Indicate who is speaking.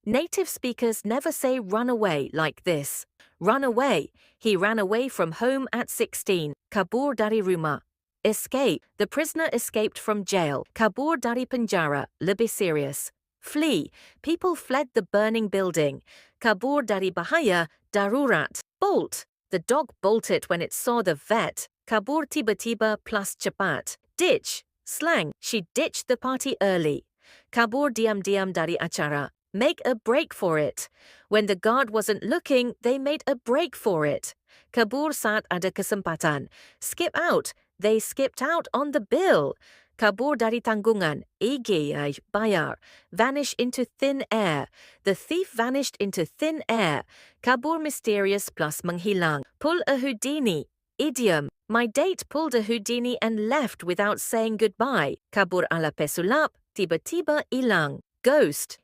Speaker 1: Native speakers never say run away like this. Run away. He ran away from home at 16. Kabur dari rumah. Escape. The prisoner escaped from jail. Kabur dari penjara. Lebih serious. Flee. People fled the burning building. Kabur dari bahaya. Darurat. Bolt. The dog bolted when it saw the vet. Kabur tiba-tiba plus cepat. Ditch. Slang. She ditched the party early. Kabur diam-diam dari acara. Make a break for it. When the guard wasn't looking, they made a break for it. Kabur saat ada kesempatan. Skip out. They skipped out on the bill. Kabur dari tanggungan. Bayar. Vanish into thin air. The thief vanished into thin air. Kabur mysterious plus menghilang. Pull a Houdini. Idiom. My date pulled a Houdini and left without saying goodbye. Kabur ala pesulap. Tiba-tiba ilang. Ghost.